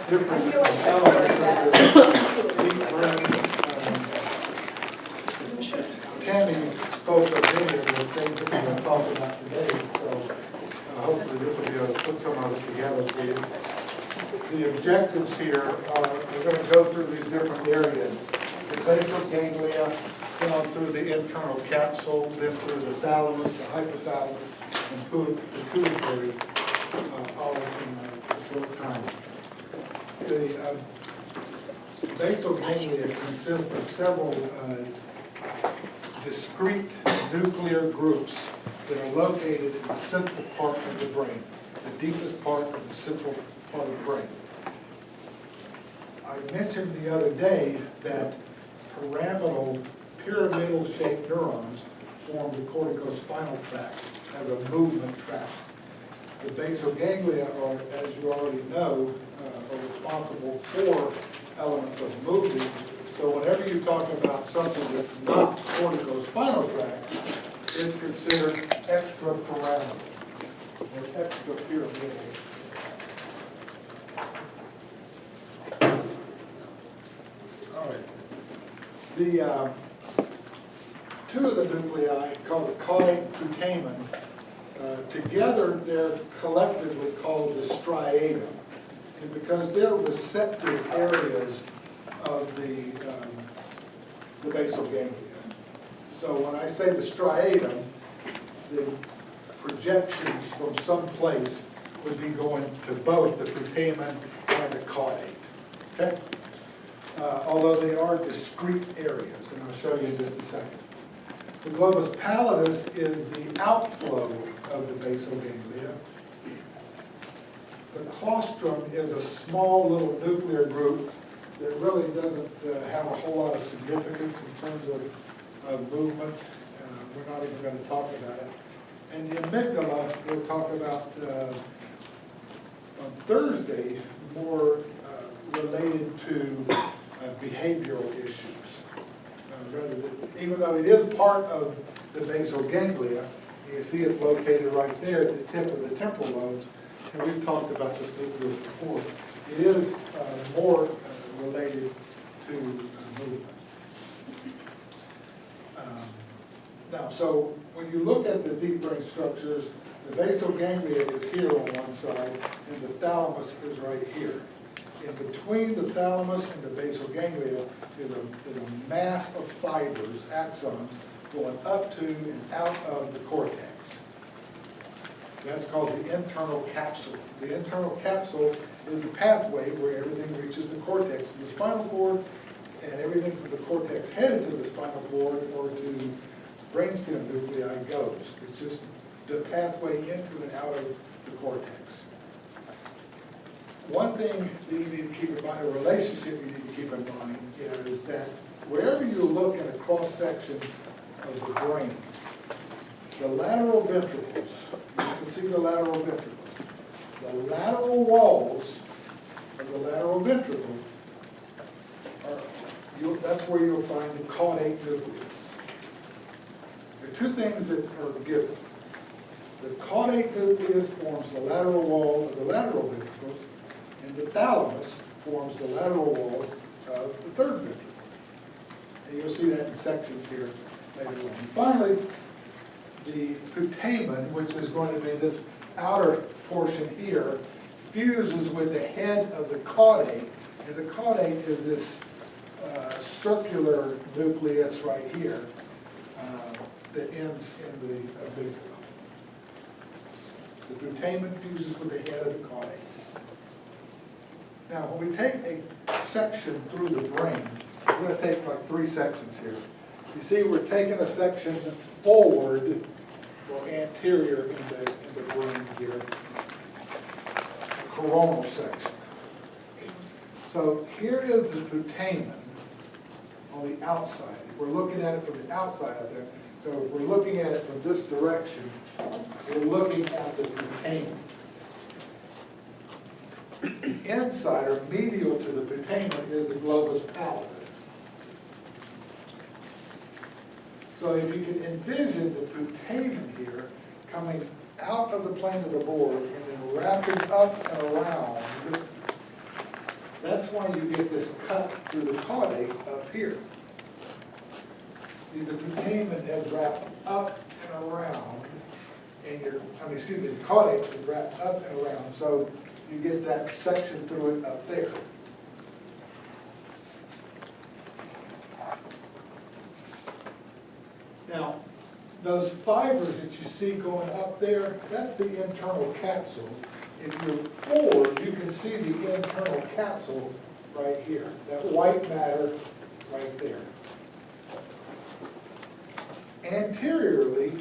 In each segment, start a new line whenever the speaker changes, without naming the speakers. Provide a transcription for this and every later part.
different elements of the deep brain. Tammy spoke of many of the things that we're going to talk about today, so hopefully this will be able to put some of it together for you. The objectives here are, we're going to go through these different areas. The basal ganglia, then on through the internal capsule, then through the thalamus, the hypothalamus, and pituitary, all in a short time. The basal ganglia consists of several discrete nuclear groups that are located in the central part of the brain, the deepest part of the central part of the brain. I mentioned the other day that pyramidal shaped neurons form the corticospinal tract as a movement tract. The basal ganglia are, as you already know, are responsible for elements of movement. So whenever you talk about something that's not corticospinal tract, it's considered extrapyramidal or extrapyramidal. All right. The two of the nuclei, called the caudate putamen, together they're collectively called the striatum. And because they're receptive areas of the basal ganglia. So when I say the striatum, the projections from some place would be going to both the putamen and the caudate. Okay? Although they are discrete areas, and I'll show you in just a second. The globus pallidus is the outflow of the basal ganglia. The claustrum is a small little nuclear group that really doesn't have a whole lot of significance in terms of movement. We're not even going to talk about it. And the amygdala, we'll talk about on Thursday, more related to behavioral issues. Even though it is part of the basal ganglia, you see it's located right there at the tip of the temporal lobes, and we've talked about this before. It is more related to movement. Now, so when you look at the deep brain structures, the basal ganglia is here on one side, and the thalamus is right here. In between the thalamus and the basal ganglia is a mass of fibers, axons, going up to and out of the cortex. That's called the internal capsule. The internal capsule is the pathway where everything reaches the cortex and the spinal cord, and everything from the cortex headed to the spinal cord or to brainstem nuclei goes. It's just the pathway into and out of the cortex. One thing that you need to keep in mind, a relationship you need to keep in mind, is that wherever you look at a cross-section of the brain, the lateral ventricles, you can see the lateral ventricles, the lateral walls of the lateral ventricle that's where you'll find the caudate nucleus. There are two things that are given. The caudate nucleus forms the lateral wall of the lateral ventricles, and the thalamus forms the lateral wall of the third ventricle. And you'll see that in sections here later on. And finally, the putamen, which is going to be this outer portion here, fuses with the head of the caudate, and the caudate is this circular nucleus right here that ends in the amygdala. The putamen fuses with the head of the caudate. Now, when we take a section through the brain, we're going to take like 3 sections here. You see, we're taking a section forward or anterior in the brain here, the coronal section. So here is the putamen on the outside. We're looking at it from the outside out there. So if we're looking at it from this direction, we're looking at the putamen. Inside or medial to the putamen is the globus pallidus. So if you can envision the putamen here coming out of the plane of the board and then wrapping up and around That's why you get this cut through the caudate up here. See, the putamen is wrapped up and around, and the caudate is wrapped up and around, so you get that section through it up there. Now, those fibers that you see going up there, that's the internal capsule. If you're forward, you can see the internal capsule right here, that white matter right there. Anteriorly,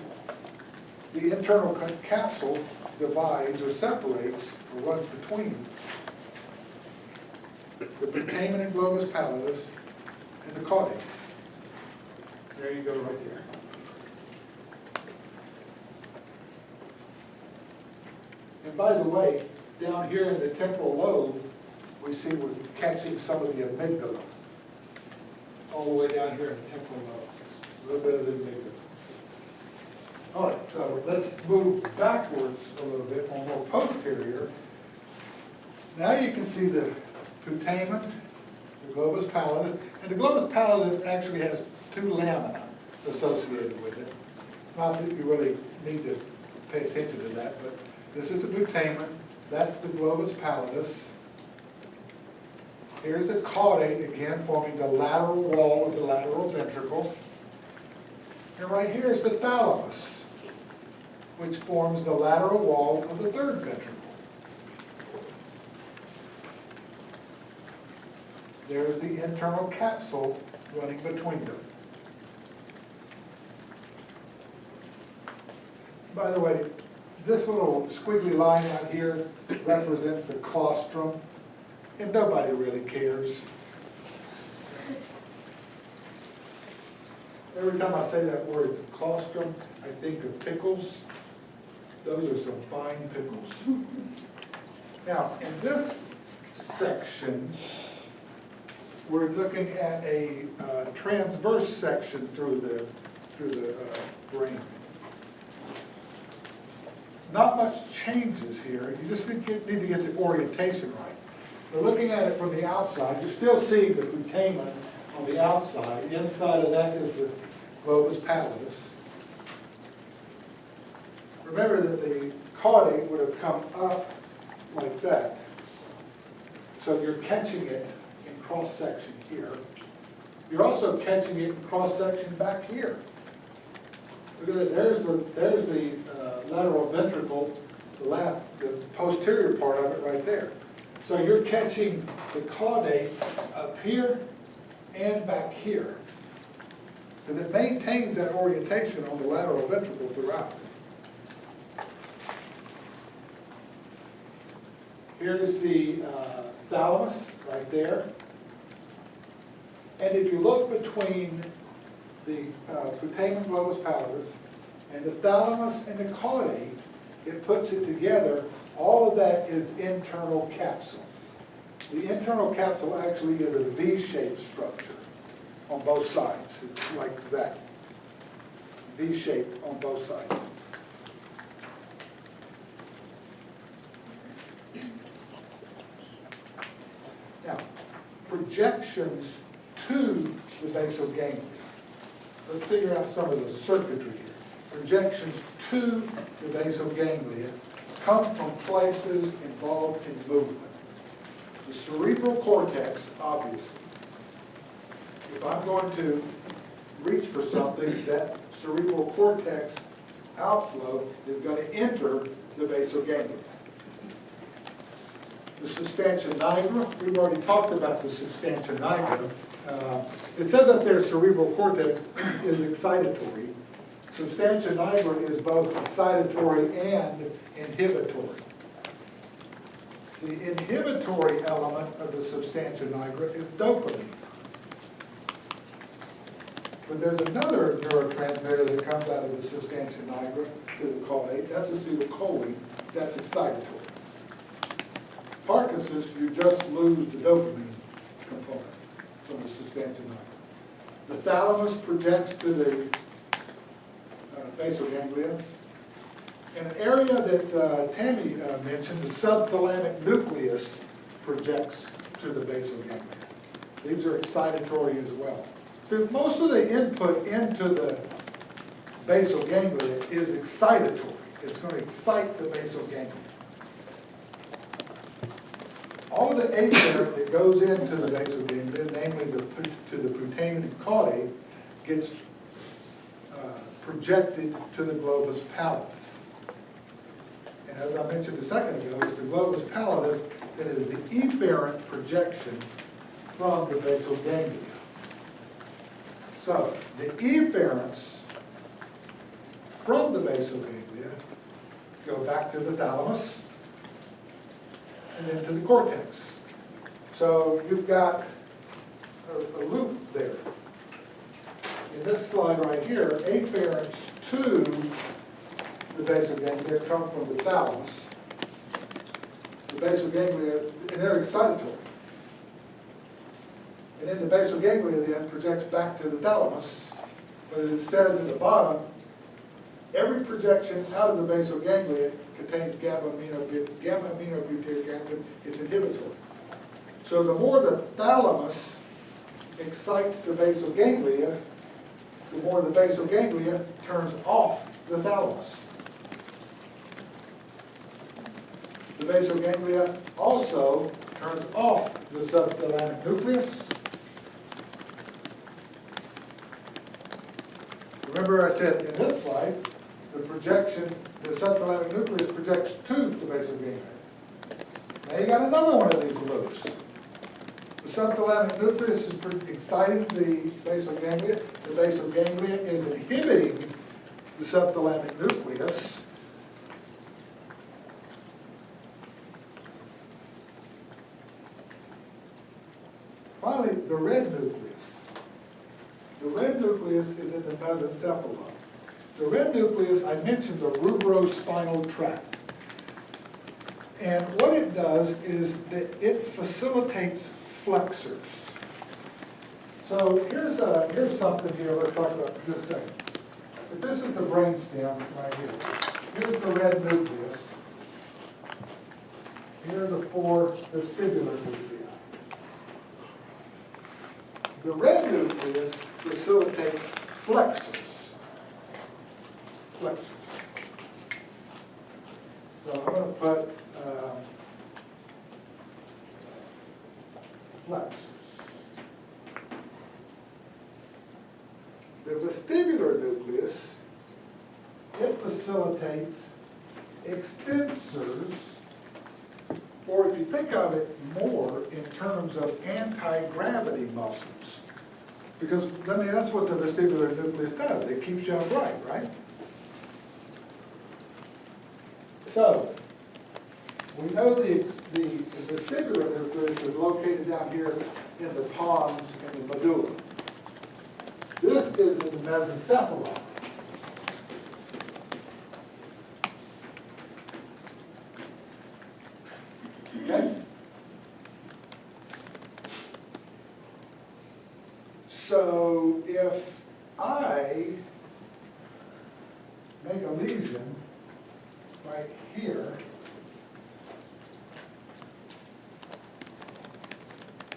the internal capsule divides or separates or runs between the putamen and globus pallidus and the caudate. There you go right there. And by the way, down here in the temporal lobe, we see we're catching some of the amygdala. All the way down here in the temporal lobe. A little bit of the amygdala. All right, so let's move backwards a little bit, more posterior. Now you can see the putamen, the globus pallidus, and the globus pallidus actually has two lamina associated with it. Not that you really need to pay attention to that, but this is the putamen, that's the globus pallidus. Here's the caudate again, forming the lateral wall of the lateral ventricle. And right here is the thalamus, which forms the lateral wall of the third ventricle. There's the internal capsule running between them. By the way, this little squiggly line out here represents the claustrum, and nobody really cares. Every time I say that word claustrum, I think of pickles. Those are some fine pickles. Now, in this section, we're looking at a transverse section through the brain. Not much changes here. You just need to get the orientation right. We're looking at it from the outside. You're still seeing the putamen on the outside. The inside of that is the globus pallidus. Remember that the caudate would have come up like that. So you're catching it in cross-section here. You're also catching it in cross-section back here. Look at that, there's the lateral ventricle, the posterior part of it right there. So you're catching the caudate up here and back here. And it maintains that orientation on the lateral ventricle throughout. Here's the thalamus right there. And if you look between the putamen globus pallidus and the thalamus and the caudate, it puts it together. All of that is internal capsule. The internal capsule actually is a V-shaped structure on both sides. It's like that. V-shaped on both sides. Now, projections to the basal ganglia. Let's figure out some of the circuitry here. Projections to the basal ganglia come from places involved in movement. The cerebral cortex, obviously. If I'm going to reach for something, that cerebral cortex outflow is going to enter the basal ganglia. The substantia nigra, we've already talked about the substantia nigra. It says that their cerebral cortex is excitatory. Substantia nigra is both excitatory and inhibitory. The inhibitory element of the substantia nigra is dopamine. But there's another neurotransmitter that comes out of the substantia nigra to the caudate. That's acetylcholine. That's excitatory. Parkinson's, you just lose the dopamine component from the substantia nigra. The thalamus projects to the basal ganglia. An area that Tammy mentioned, the subthalamic nucleus, projects to the basal ganglia. These are excitatory as well. So most of the input into the basal ganglia is excitatory. It's going to excite the basal ganglia. All of the afferent that goes into the basal ganglia, namely to the putamen and caudate, gets projected to the globus pallidus. And as I mentioned a second ago, it's the globus pallidus that is the efferent projection from the basal ganglia. So the efferents from the basal ganglia go back to the thalamus and then to the cortex. So you've got a loop there. In this slide right here, afferents to the basal ganglia come from the thalamus. The basal ganglia, and they're excitatory. And then the basal ganglia then projects back to the thalamus. But as it says at the bottom, every projection out of the basal ganglia contains gamma-aminobutyric acid. It's inhibitory. So the more the thalamus excites the basal ganglia, the more the basal ganglia turns off the thalamus. The basal ganglia also turns off the subthalamic nucleus. Remember I said in this slide, the subthalamic nucleus projects to the basal ganglia. Now you got another one of these loops. The subthalamic nucleus is exciting the basal ganglia. The basal ganglia is inhibiting the subthalamic nucleus. Finally, the red nucleus. The red nucleus is in the mesencephalon. The red nucleus, I mentioned the rubrospinal tract. And what it does is that it facilitates flexors. So here's something here let's talk about for just a second. If this is the brainstem right here. Here's the red nucleus. Here are the four vestibular nuclei. The red nucleus facilitates flexors. Flexors. So I'm going to put flexors. The vestibular nucleus, it facilitates extensors, or if you think of it more in terms of anti-gravity muscles. Because, that's what the vestibular nucleus does. It keeps you upright, right? So, we know the vestibular nucleus is located down here in the pons and the medulla. This is in the mesencephalon. Okay? So if I make a lesion right here,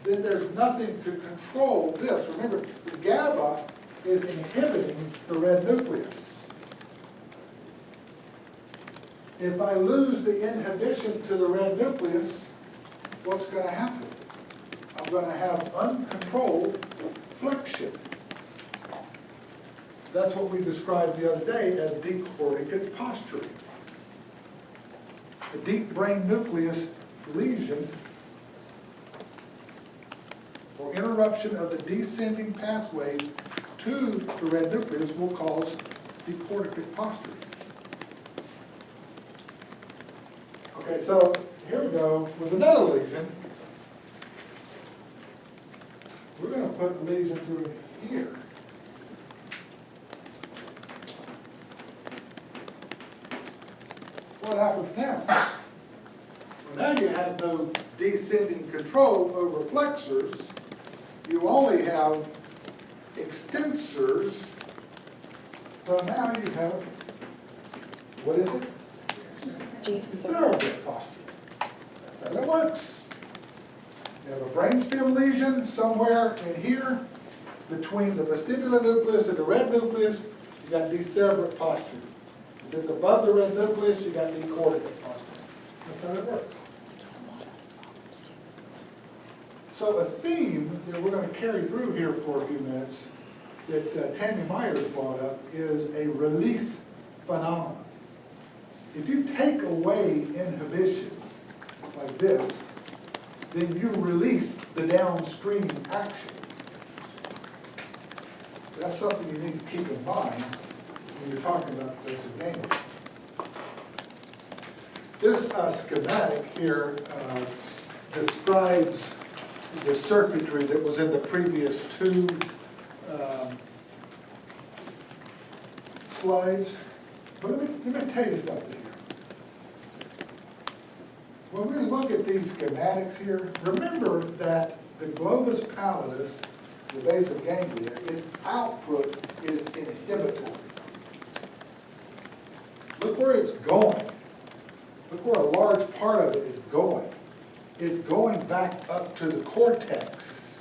then there's nothing to control this. Remember, the GABA is inhibiting the red nucleus. If I lose the inhibition to the red nucleus, what's going to happen? I'm going to have uncontrolled flexion. That's what we described the other day as decorticate posturing. A deep brain nucleus lesion or interruption of the descending pathway to the red nucleus will cause decorticate posturing. Okay, so here we go with another lesion. We're going to put the lesion through here. What happens now? Well, now you have no descending control over flexors. You only have extensors. So now you have, what is it? Surrogate posture. That's how it works. You have a brainstem lesion somewhere in here, between the vestibular nucleus and the red nucleus, you got decerebrate posture. If it's above the red nucleus, you got decorticate posture. That's how it works. So a theme that we're going to carry through here for a few minutes that Tammy Myers brought up is a release phenomenon. If you take away inhibition like this, then you release the downstream action. That's something you need to keep in mind when you're talking about basic ganglia. This schematic here describes the circuitry that was in the previous two slides. But let me tell you something here. When we look at these schematics here, remember that the globus pallidus, the base of ganglia, its output is inhibitory. Look where it's going. Look where a large part of it is going. It's going back up to the cortex.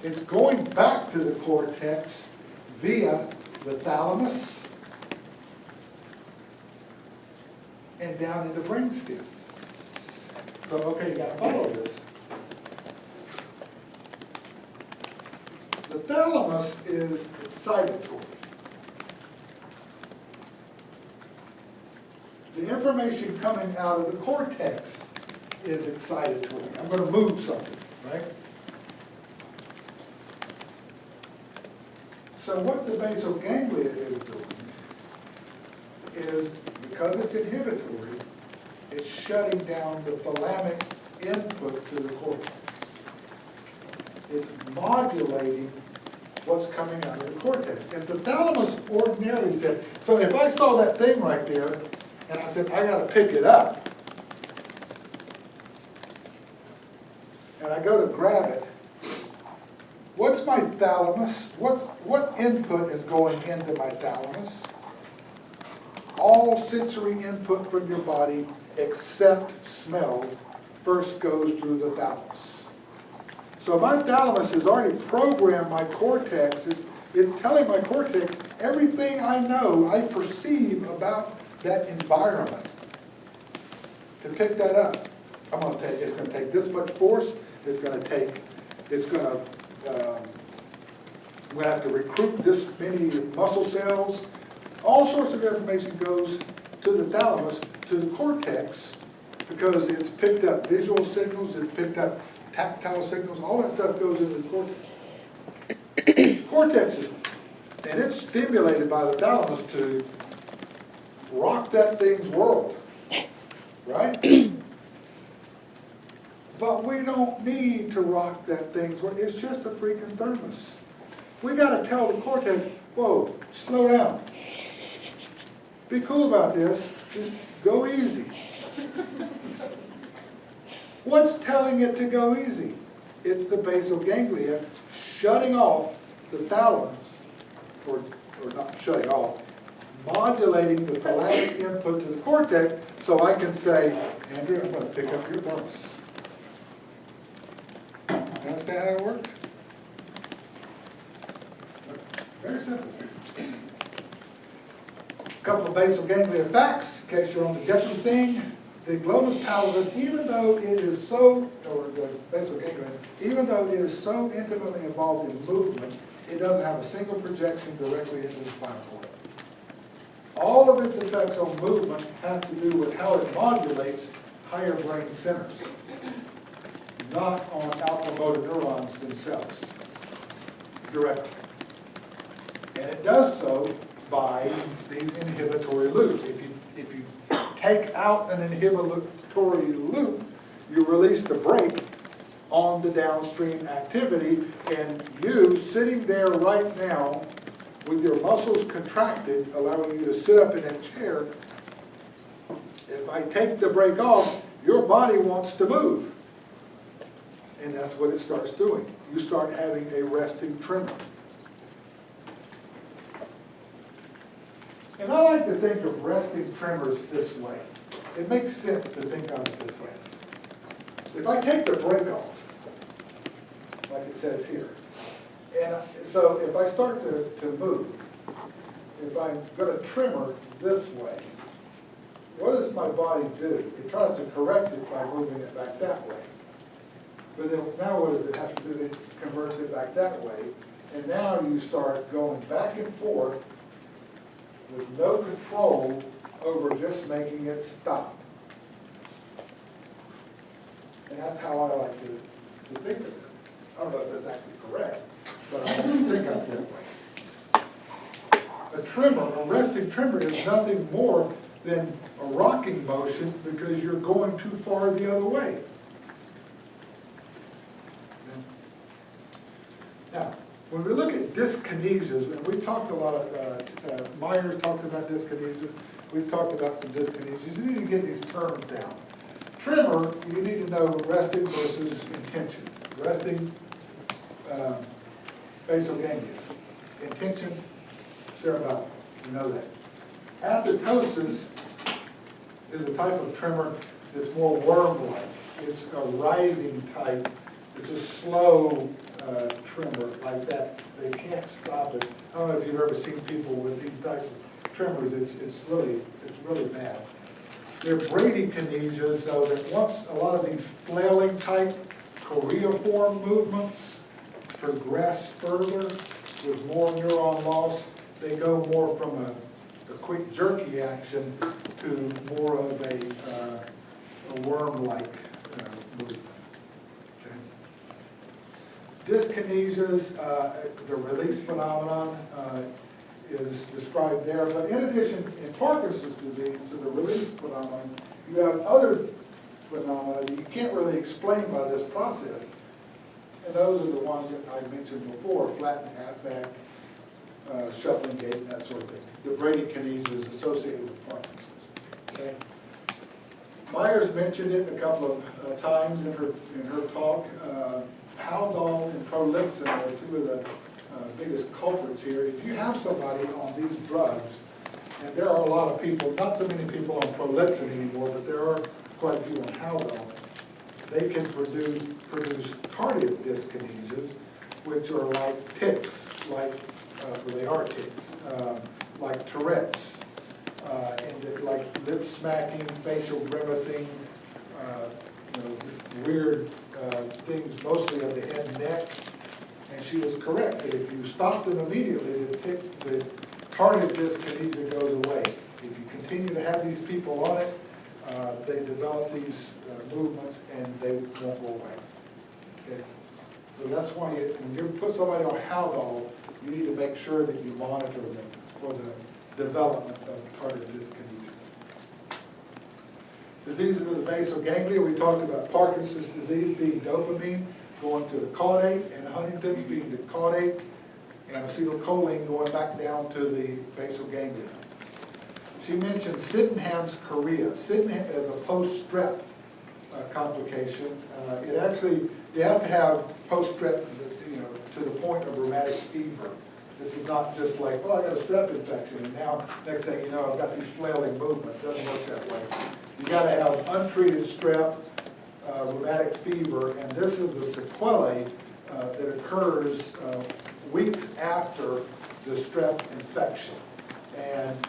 It's going back to the cortex via the thalamus and down in the brainstem. So, okay, you got to follow this. The thalamus is excitatory. The information coming out of the cortex is excitatory. I'm going to move something, right? So what the basal ganglia is doing is, because it's inhibitory, it's shutting down the thalamic input to the cortex. It's modulating what's coming out of the cortex. And the thalamus ordinarily said, so if I saw that thing right there, and I said, I got to pick it up, and I go to grab it, what's my thalamus? What input is going into my thalamus? All sensory input from your body except smell first goes through the thalamus. So my thalamus has already programmed my cortex. It's telling my cortex everything I know, I perceive about that environment. To pick that up, it's going to take this much force. We're going to have to recruit this many muscle cells. All sorts of information goes to the thalamus, to the cortex, because it's picked up visual signals, it's picked up tactile signals, all that stuff goes into the cortex. Cortex is, and it's stimulated by the thalamus to rock that thing's world, right? But we don't need to rock that thing's world. It's just a freaking thermos. We got to tell the cortex, whoa, slow down. Be cool about this. Just go easy. What's telling it to go easy? It's the basal ganglia shutting off the thalamus, or not shutting off, modulating the thalamic input to the cortex so I can say, Andrew, I'm going to pick up your thermos. You understand how that works? Very simple. A couple of basal ganglia facts, in case you're on the Jeopardy thing. The globus pallidus, even though it is so, or the basal ganglia, even though it is so intimately involved in movement, it doesn't have a single projection directly into the spinal cord. All of its effects on movement have to do with how it modulates higher brain centers, not on alpha motor neurons themselves directly. And it does so by these inhibitory loops. If you take out an inhibitory loop, you release the brake on the downstream activity, and you sitting there right now with your muscles contracted, allowing you to sit up in that chair, if I take the brake off, your body wants to move. And that's what it starts doing. You start having a resting tremor. And I like to think of resting tremors this way. It makes sense to think of it this way. If I take the brake off, like it says here. And so if I start to move, if I'm going to trimmer this way, what does my body do? It tries to correct it by moving it back that way. But then now what does it have to do? It converts it back that way. And now you start going back and forth with no control over just making it stop. And that's how I like to think of this. I don't know if that's actually correct, but I like to think of it that way. A trimmer, a resting trimmer, is nothing more than a rocking motion because you're going too far the other way. Now, when we look at dyskinesias, and we've talked a lot of, Myers talked about dyskinesias, we've talked about some dyskinesias, you need to get these terms down. Trimmer, you need to know resting versus intention. Resting, basal ganglia. Intention, cerebellum, you know that. Apoptosis is a type of tremor that's more worm-like. It's a writhing type. It's a slow tremor like that. They can't stop it. I don't know if you've ever seen people with these types of tremors. It's really bad. They're bradykinesias, so that once a lot of these flailing type choreiform movements progress further with more neuron loss, they go more from a quick jerky action to more of a worm-like movement. Okay. Dyskinesias, the release phenomenon is described there, but in addition, in Parkinson's disease, to the release phenomenon, you have other phenomena that you can't really explain by this process, and those are the ones that I mentioned before: flattened halfback, shuffling gait, that sort of thing. The bradykinesia associated with Parkinson's. Okay. Myers mentioned it a couple of times in her talk. Haldol and Prolixin are two of the biggest culprits here. If you have somebody on these drugs, and there are a lot of people, not so many people on Prolixin anymore, but there are quite a few on Haldol, they can produce tardive dyskinesias, which are like tics, like they are tics, like Tourette's, and like lip smacking, facial grimacing, weird things, mostly of the head and neck. And she was correct that if you stop them immediately, the tardive dyskinesia goes away. If you continue to have these people on it, they develop these movements and they won't go away. Okay? So that's why when you put somebody on Haldol, you need to make sure that you monitor them for the development of tardive dyskinesia. Diseases of the basal ganglia, we talked about Parkinson's disease being dopamine going to the caudate, and Huntington's being the caudate, and acetylcholine going back down to the basal ganglia. She mentioned Sydenham's chorea. Sydenham is a post-strep complication. It actually, you have to have post-strep, to the point of rheumatic fever. This is not just like, oh, I got a strep infection, and now next thing you know, I've got these flailing movements. It doesn't work that way. You got to have untreated strep, rheumatic fever, and this is the sequelae that occurs weeks after the strep infection. And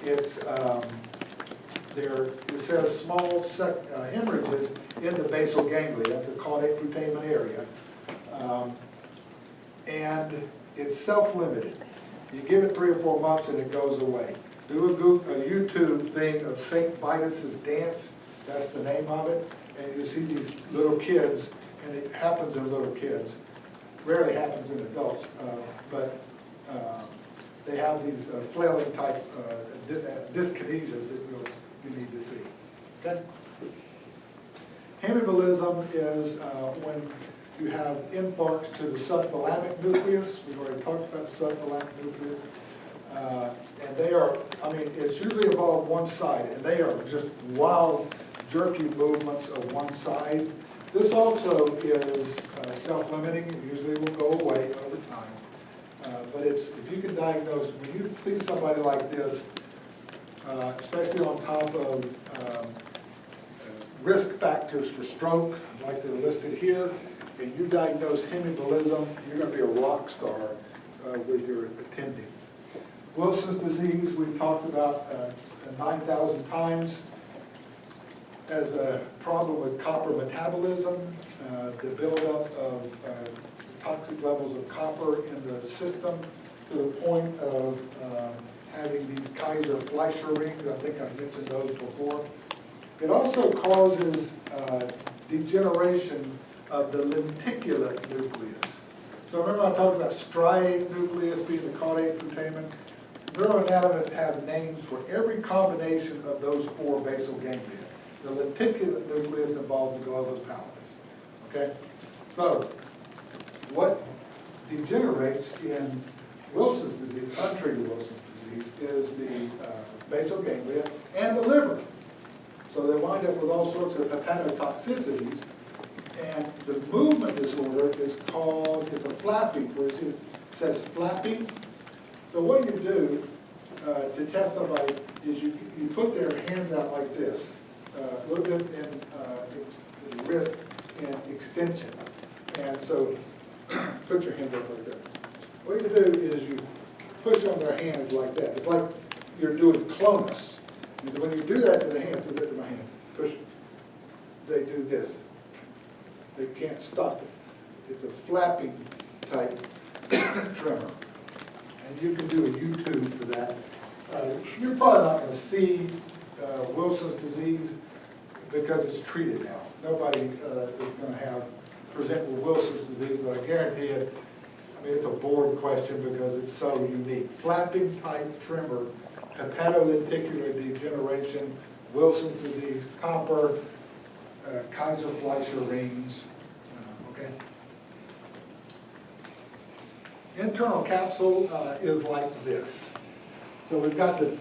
it's it says small hemorrhages in the basal ganglia, at the caudate putamen area, and it's self-limited. You give it 3 or 4 months and it goes away. Do a YouTube thing of St. Vitus's dance. That's the name of it. And you see these little kids, and it happens in little kids. Rarely happens in adults, but they have these flailing type dyskinesias that you need to see. Okay? Hemibolism is when you have infarcts to the subthalamic nucleus. We've already talked about the subthalamic nucleus. And they are, it's usually involved one side, and they are just wild, jerky movements of one side. This also is self-limiting. It usually will go away over time. But if you can diagnose, when you see somebody like this, especially on top of risk factors for stroke, like they're listed here, and you diagnose hematolism, you're going to be a rock star with your attending. Wilson's disease, we've talked about 9,000 times as a problem with copper metabolism, the buildup of toxic levels of copper in the system to the point of having these Kaiser-Fleischer rings. I think I've mentioned those before. It also causes degeneration of the lenticular nucleus. So remember I talked about striate nucleus being the caudate putamen? Neuroanatomists have names for every combination of those four basal ganglia. The lenticular nucleus involves the globus pallidus. Okay? So, what degenerates in Wilson's disease, untreated Wilson's disease, is the basal ganglia and the liver. So they wind up with all sorts of hepatotoxicities, and the movement disorder is called, it's a flapping, where it says flapping. So what you do to test somebody is you put their hands out like this, a little bit in the wrist and extension. And so put your hands up like that. What you do is you push on their hands like that. It's like you're doing clonus. And when you do that to the hands, do that to my hands, push, they do this. They can't stop it. It's a flapping type tremor. And you can do a YouTube for that. You're probably not going to see Wilson's disease because it's treated now. Nobody is going to present with Wilson's disease, but I guarantee it, I mean, it's a board question because it's so unique. Flapping type tremor, hepatolenticular degeneration, Wilson's disease, copper, Kaiser-Fleischer rings, okay? Internal capsule is like this. So we've got the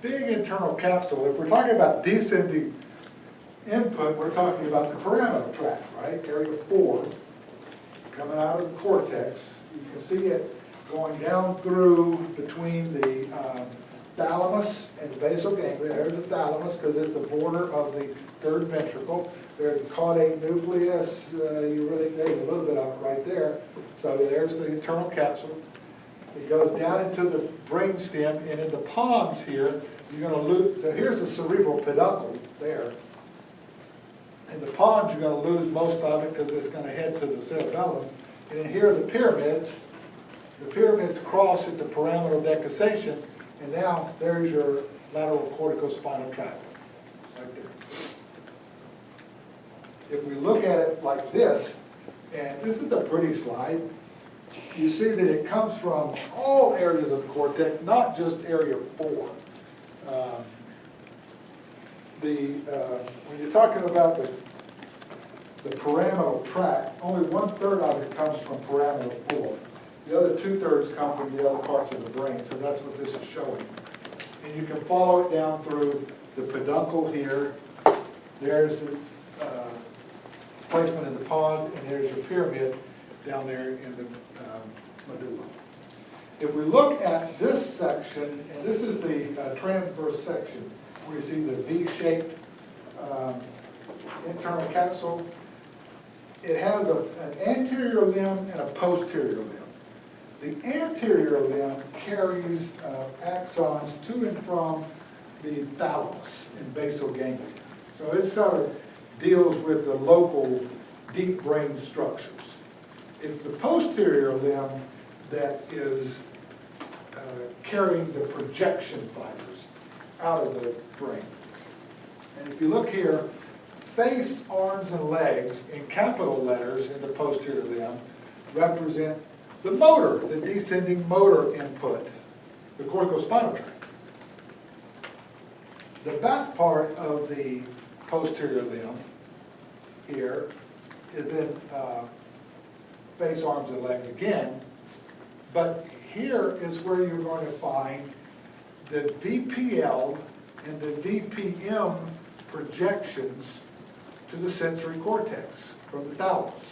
big internal capsule. If we're talking about descending input, we're talking about the pyramidal tract, right? Area 4, coming out of the cortex. You can see it going down through between the thalamus and the basal ganglia. There's the thalamus because it's the border of the third ventricle. There's the caudate nucleus. There's a little bit of it right there. So there's the internal capsule. It goes down into the brainstem, and in the pons here, you're going to lose. So here's the cerebral peduncle there. In the pons, you're going to lose most of it because it's going to head to the cerebellum. And then here are the pyramids. The pyramids cross at the pyramidal decussation, and now there's your lateral corticospinal tract, right there. If we look at it like this, and this is a pretty slide, you see that it comes from all areas of the cortex, not just area 4. When you're talking about the pyramidal tract, only 1/3 of it comes from pyramidal 4. The other 2/3 come from the other parts of the brain, so that's what this is showing. And you can follow it down through the peduncle here. There's the placement in the pons, and there's your pyramid down there in the medulla. If we look at this section, and this is the transverse section, where you see the V-shaped internal capsule, it has an anterior limb and a posterior limb. The anterior limb carries axons to and from the thalamus and basal ganglia. So it sort of deals with the local deep brain structures. It's the posterior limb that is carrying the projection fibers out of the brain. And if you look here, face, arms, and legs in capital letters in the posterior limb represent the motor, the descending motor input, the corticospinal tract. The back part of the posterior limb here is in face, arms, and legs again, but here is where you're going to find the VPL and the VPM projections to the sensory cortex from the thalamus.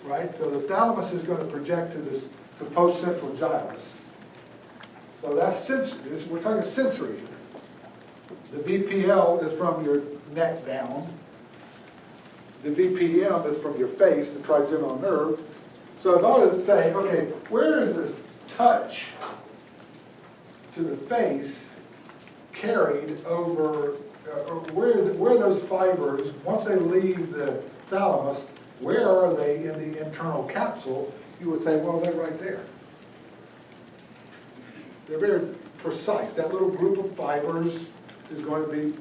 Right? So the thalamus is going to project to post-central gyrus. So that's sensory. We're talking sensory here. The VPL is from your neck down. the VPM is from your face, the trigeminal nerve. So if I were to say, okay, where is this touch to the face carried over, or where are those fibers, once they leave the thalamus, where are they in the internal capsule? You would say, well, they're right there. They're very precise. That little group of fibers is going to be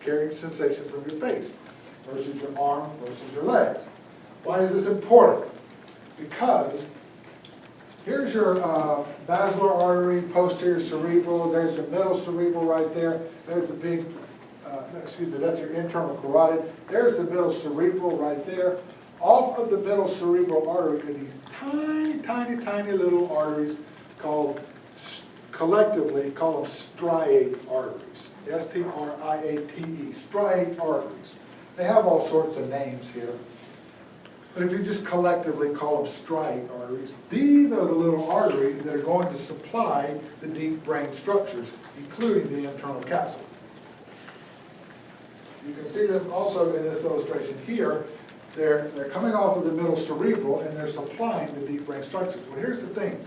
carrying sensation from your face versus your arm versus your legs. Why is this important? Because here's your basilar artery, posterior cerebral, there's your middle cerebral right there, there's the big, that's your internal carotid, there's the middle cerebral right there. Off of the middle cerebral artery are these tiny, tiny, tiny little arteries called, collectively, call them striate arteries. S-T-R-I-A-T-E, striate arteries. They have all sorts of names here. But if you just collectively call them striate arteries, these are the little arteries that are going to supply the deep brain structures, including the internal capsule. You can see them also in this illustration here. They're coming off of the middle cerebral and they're supplying the deep brain structures. Well, here's the thing.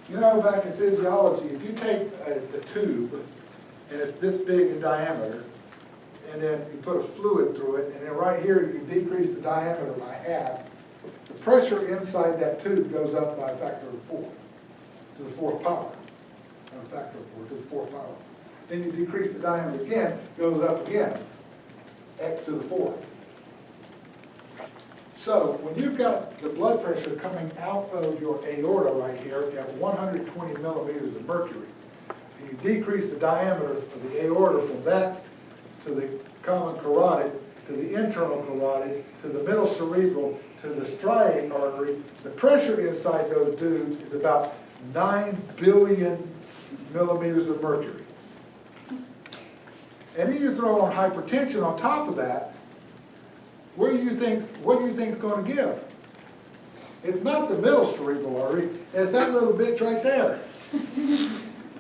You know, back in physiology, if you take the tube and it's this big in diameter, and then you put a fluid through it, and then right here you decrease the diameter by half, the pressure inside that tube goes up by a factor of 4, to the fourth power. Not a factor of 4, to the fourth power. Then you decrease the diameter again, goes up again, x to the fourth. So when you've got the blood pressure coming out of your aorta right here at 120 millimeters of mercury, and you decrease the diameter of the aorta from that to the common carotid, to the internal carotid, to the middle cerebral, to the striate artery, the pressure inside those dudes is about 9 billion millimeters of mercury. And then you throw on hypertension on top of that, what do you think is going to give? It's not the middle cerebral artery, it's that little bitch right there.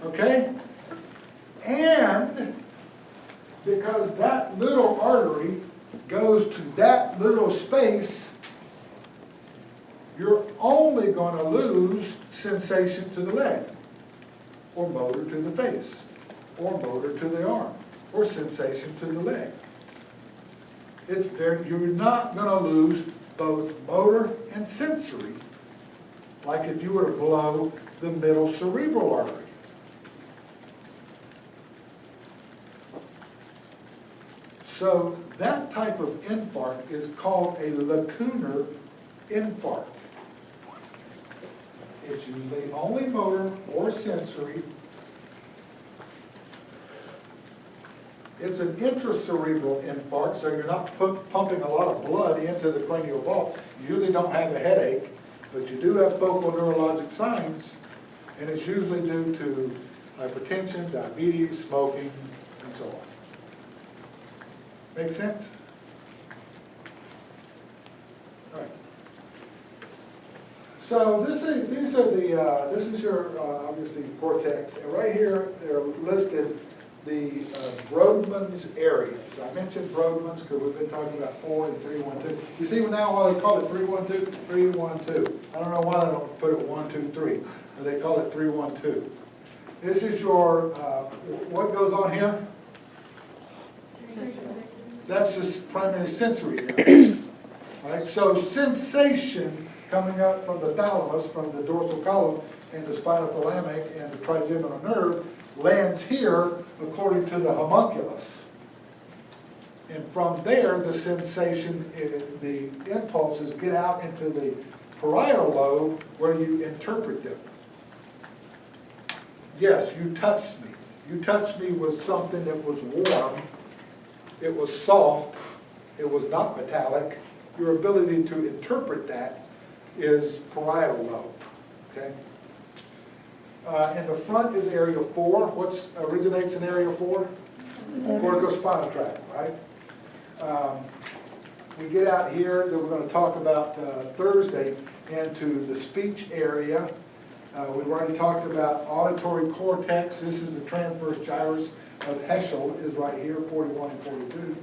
Okay? And because that little artery goes to that little space, you're only going to lose sensation to the leg, or motor to the face, or motor to the arm, or sensation to the leg. You're not going to lose both motor and sensory, like if you were to blow the middle cerebral artery. So that type of infarct is called a lacunar infarct. It's usually only motor or sensory. It's an intracerebral infarct, so you're not pumping a lot of blood into the cranial vault. You usually don't have a headache, but you do have focal neurologic signs, and it's usually due to hypertension, diabetes, smoking, and so on. Make sense? All right. So this is your obviously cortex, and right here they're listed the Brodmann's areas. I mentioned Brodmann's because we've been talking about 4 and 3-1-2. You see now why they call it 3-1-2? 3-1-2. I don't know why they don't put it 1-2-3, but they call it 3-1-2. This is your what goes on here? That's just primary sensory area. Right? So sensation coming up from the thalamus, from the dorsal column, and the spinothalamic and the trigeminal nerve lands here according to the homunculus. And from there, the sensation, the impulses get out into the parietal lobe where you interpret them. Yes, you touched me. You touched me with something that was warm. It was soft. It was not metallic. Your ability to interpret that is parietal lobe. Okay? In the front is area 4. What originates in area 4? Corticospinal tract, right? We get out here that we're going to talk about Thursday into the speech area. We've already talked about auditory cortex. This is the transverse gyrus of Heschel, is right here, 41 and 42.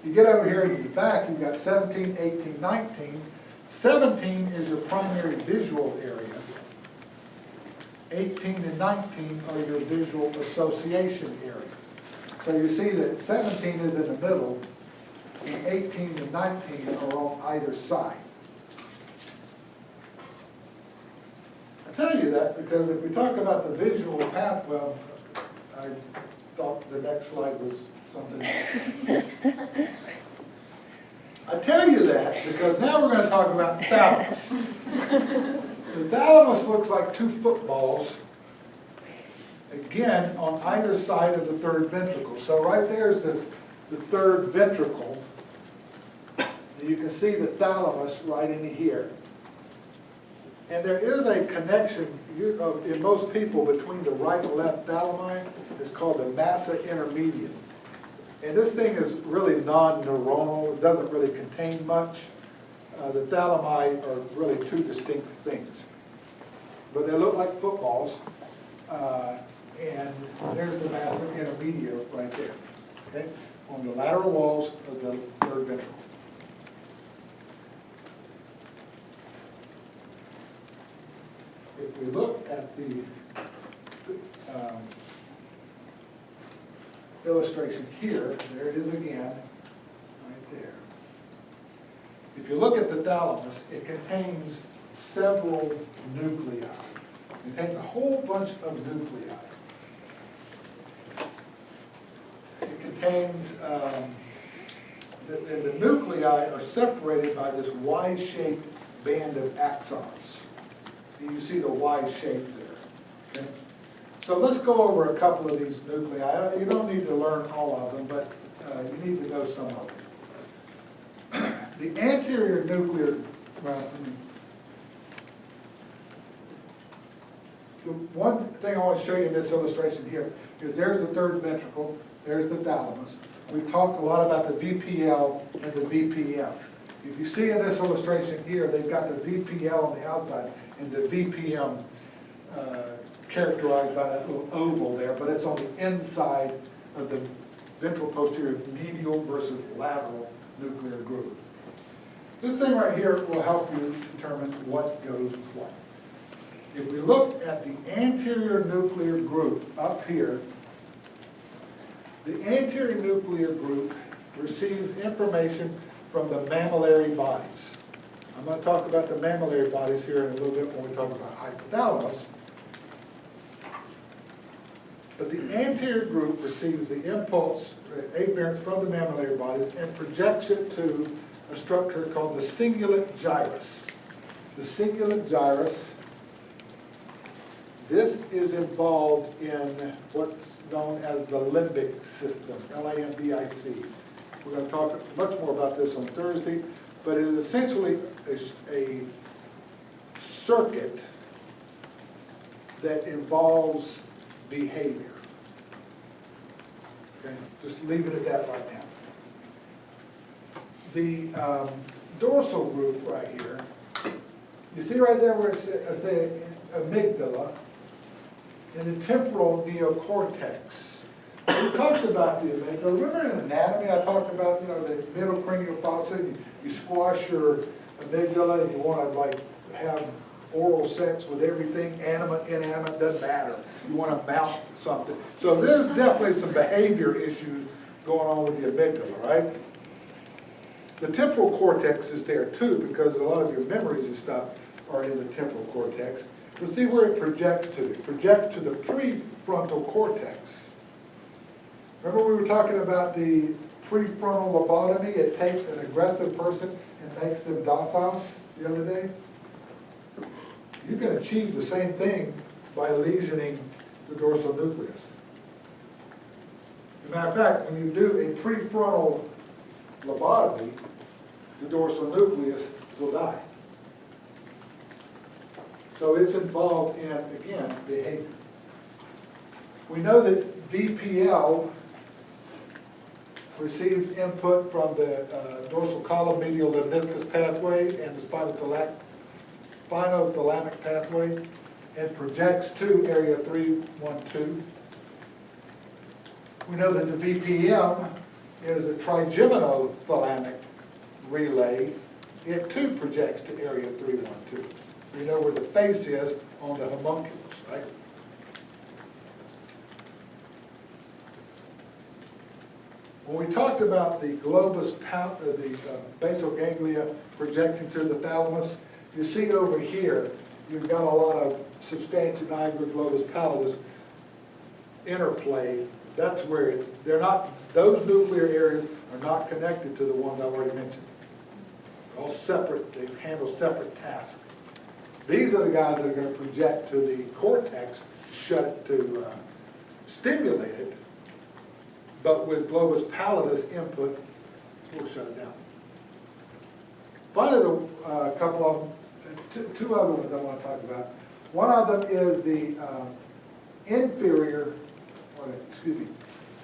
You get over here in the back, you've got 17, 18, 19. 17 is your primary visual area. 18 and 19 are your visual association areas. So you see that 17 is in the middle, and 18 and 19 are on either side. I tell you that because if we talk about the visual path, well, I thought the next slide was something else. I tell you that because now we're going to talk about thalamus. The thalamus looks like two footballs, again, on either side of the third ventricle. So right there's the third ventricle. You can see the thalamus right in here. And there is a connection in most people between the right and left thalami. It's called the massa intermediate. And this thing is really non-neuronal. It doesn't really contain much. The thalami are really two distinct things. But they look like footballs. And there's the massa intermediate right there. Okay? On the lateral walls of the third ventricle. If we look at the illustration here, there it is again, right there. If you look at the thalamus, it contains several nuclei. It contains a whole bunch of nuclei. It contains, the nuclei are separated by this Y-shaped band of axons. You see the Y shape there. Okay? So let's go over a couple of these nuclei. You don't need to learn all of them, but you need to know some of them. The anterior nuclear, well, one thing I want to show you in this illustration here is there's the third ventricle, there's the thalamus. We've talked a lot about the VPL and the VPM. If you see in this illustration here, they've got the VPL on the outside and the VPM characterized by that little oval there, but it's on the inside of the ventral posterior medial versus lateral nuclear group. This thing right here will help you determine what goes with what. If we look at the anterior nuclear group up here, the anterior nuclear group receives information from the mammillary bodies. I'm going to talk about the mammillary bodies here in a little bit when we talk about hypothalamus. But the anterior group receives the impulse, afferents from the mammillary bodies and projects it to a structure called the cingulate gyrus. The cingulate gyrus, this is involved in what's known as the limbic system, L-A-M-B-I-C. We're going to talk much more about this on Thursday, but it is essentially a circuit that involves behavior. Okay, just leave it at that right now. The dorsal group right here, you see right there where it says amygdala and the temporal neocortex. We talked about the amygdala. Remember in anatomy I talked about, the middle cranial fossa, you squash your amygdala and you want to like have oral sex with everything, animate, inanimate, doesn't matter. You want to mount something. So there's definitely some behavior issues going on with the amygdala, right? The temporal cortex is there too because a lot of your memories and stuff are in the temporal cortex. You'll see where it projects to. It projects to the prefrontal cortex. Remember we were talking about the prefrontal lobotomy? It takes an aggressive person and makes them docile the other day. You can achieve the same thing by lesioning the dorsal nucleus. As a matter of fact, when you do a prefrontal lobotomy, the dorsal nucleus will die. So it's involved in, again, behavior. We know that VPL receives input from the dorsal column medial lemniscus pathway and the spinothalamic pathway and projects to area 312. We know that the VPM is a trigeminothalamic relay. It too projects to area 312. You know where the face is on the homunculus, right? When we talked about the basal ganglia projecting to the thalamus, you see over here, you've got a lot of substantia nigra, globus pallidus interplay. That's where they're not, those nuclear areas are not connected to the ones I've already mentioned. They're all separate, they handle separate tasks. These are the guys that are going to project to the cortex, shut it to stimulate it, but with globus pallidus input, we'll shut it down. Finally, a couple of them, two other ones I want to talk about. One of them is the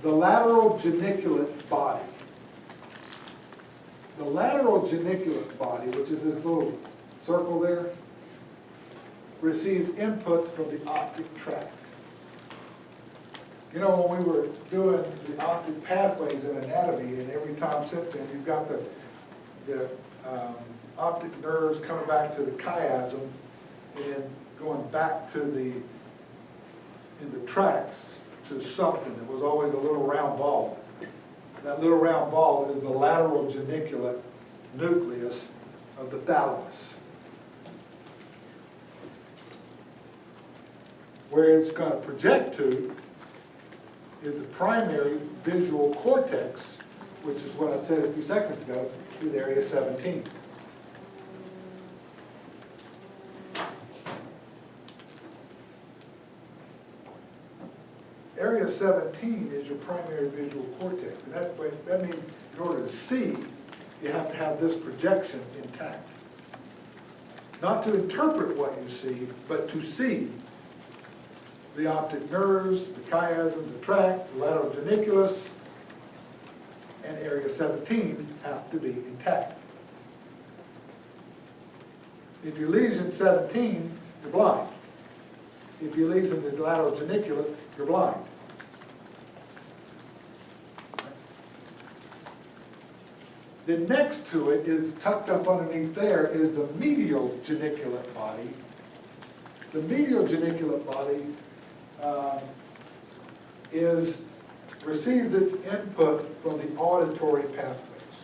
the lateral geniculate body. The lateral geniculate body, which is this little circle there, receives inputs from the optic tract. You know, when we were doing the optic pathways in anatomy, and every time since then, you've got the optic nerves coming back to the chiasm and going back to in the tracts to something. It was always a little round ball. That little round ball is the lateral geniculate nucleus of the thalamus. Where it's going to project to is the primary visual cortex, which is what I said a few seconds ago, is area 17. Area 17 is your primary visual cortex, and that means in order to see, you have to have this projection intact. Not to interpret what you see, but to see. The optic nerves, the chiasm, the tract, the lateral geniculus, and area 17 have to be intact. If you lesion 17, you're blind. If you lesion the lateral geniculus, you're blind. Then next to it is tucked up underneath there is the medial geniculate body. The medial geniculate body receives its input from the auditory pathways.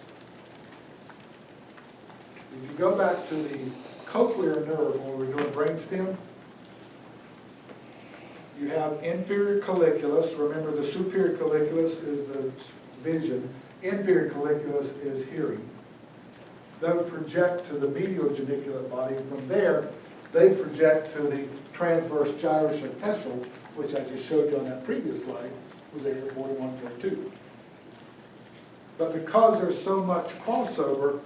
If you go back to the cochlear nerve when we were doing brainstem, you have inferior colliculus. Remember, the superior colliculus is the vision. Inferior colliculus is hearing. Those project to the medial geniculate body. From there, they project to the transverse gyrosymphysial, which I just showed you on that previous slide, was area 41.2. But because there's so much crossover,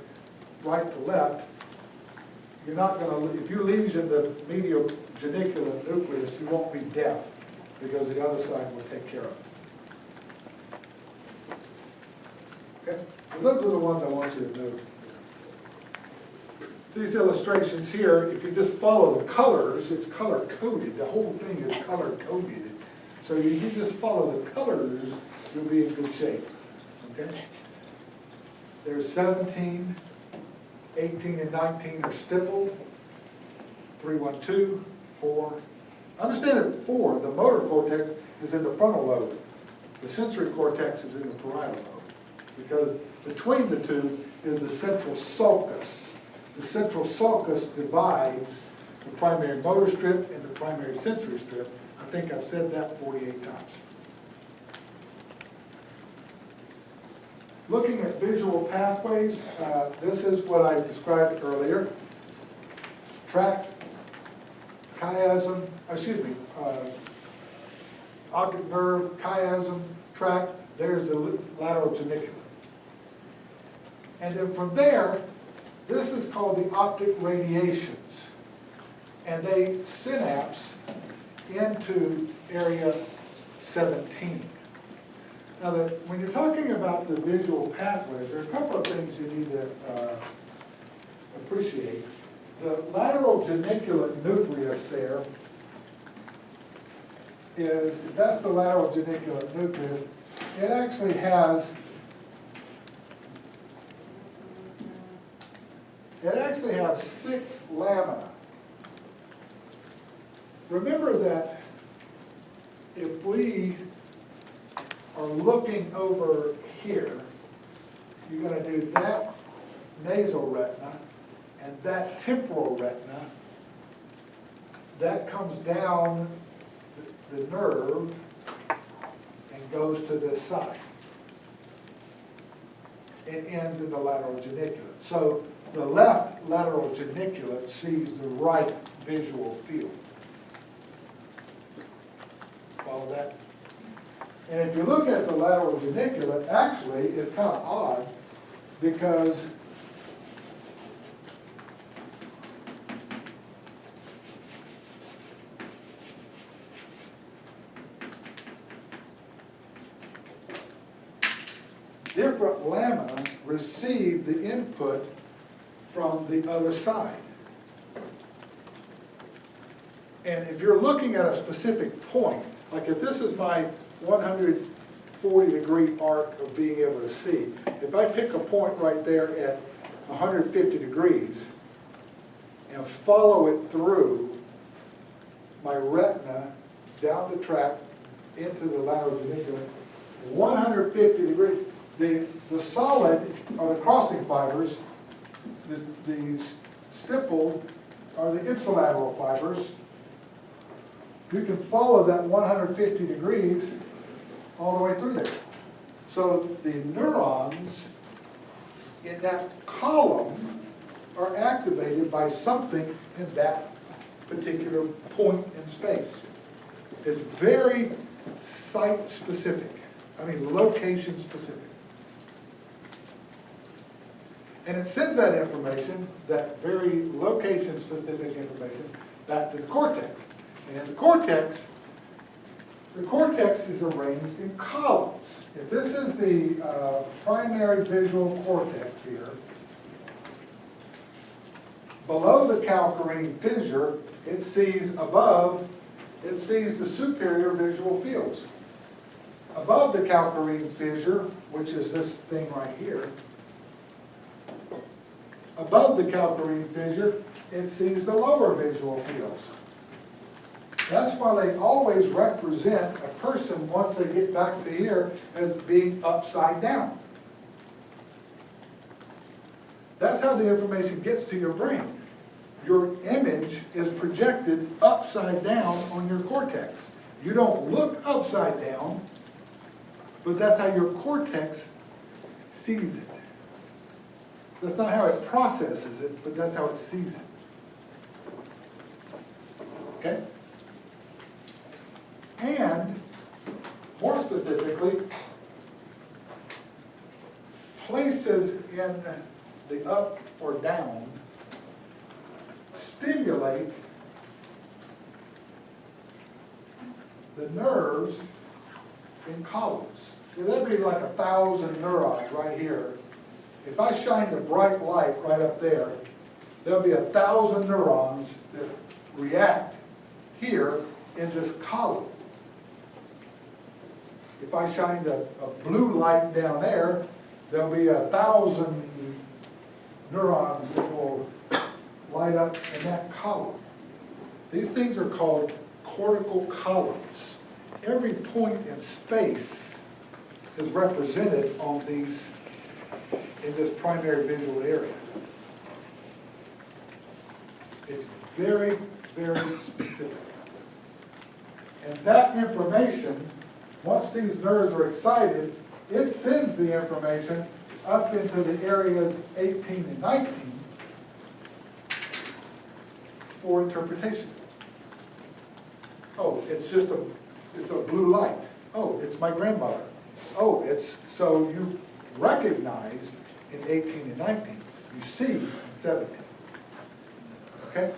right to left, you're not going to, if you lesion the medial geniculate nucleus, you won't be deaf, because the other side will take care of it. Okay? So those are the ones I want you to know. These illustrations here, if you just follow the colors, it's color-coded. The whole thing is color-coded. So if you just follow the colors, you'll be in good shape. Okay? There's 17, 18, and 19 are stippled. 312, 4. Understand that 4, the motor cortex, is in the frontal lobe. The sensory cortex is in the parietal lobe. Because between the two is the central sulcus. The central sulcus divides the primary motor strip and the primary sensory strip. I think I've said that 48 times. Looking at visual pathways, this is what I described earlier. Tract, chiasm, optic nerve, chiasm, tract, there's the lateral geniculate. And then from there, this is called the optic radiations. And they synapse into area 17. Now, when you're talking about the visual pathways, there are a couple of things you need to appreciate. The lateral geniculate nucleus there that's the lateral geniculate nucleus. It actually has it actually has 6 lamina. Remember that if we are looking over here, you're going to do that nasal retina and that temporal retina. That comes down the nerve and goes to this side. It ends in the lateral geniculate. So the left lateral geniculate sees the right visual field. Follow that? And if you look at the lateral geniculate, actually it's kind of odd because different lamina receive the input from the other side. And if you're looking at a specific point, like if this is my 140-degree arc of being able to see, if I pick a point right there at 150 degrees and follow it through my retina down the tract into the lateral geniculate, 150 degrees, the solid are the crossing fibers, the stippled are the ipsilateral fibers. You can follow that 150 degrees all the way through there. So the neurons in that column are activated by something in that particular point in space. It's very site specific, location specific. And it sends that information, that very location specific information, back to the cortex. And the cortex is arranged in columns. If this is the primary visual cortex here, below the calcarine fissure, it sees the superior visual fields. Above the calcarine fissure, which is this thing right here, above the calcarine fissure, it sees the lower visual fields. That's why they always represent a person, once they get back to here, as being upside down. That's how the information gets to your brain. Your image is projected upside down on your cortex. You don't look upside down, but that's how your cortex sees it. That's not how it processes it, but that's how it sees it. Okay? And, more specifically, places in the up or down stimulate the nerves in columns. So there'd be like 1,000 neurons right here. If I shine the bright light right up there, there'll be 1,000 neurons that react here in this column. If I shine a blue light down there, there'll be 1,000 neurons that will light up in that column. These things are called cortical columns. Every point in space is represented on these, in this primary visual area. It's very, very specific. And that information, once these nerves are excited, it sends the information up into the areas 18 and 19 for interpretation. Oh, it's a blue light. Oh, it's my grandmother. Oh, so you recognize in 18 and 19. You see in 17. Okay?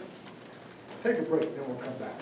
Take a break, then we'll come back.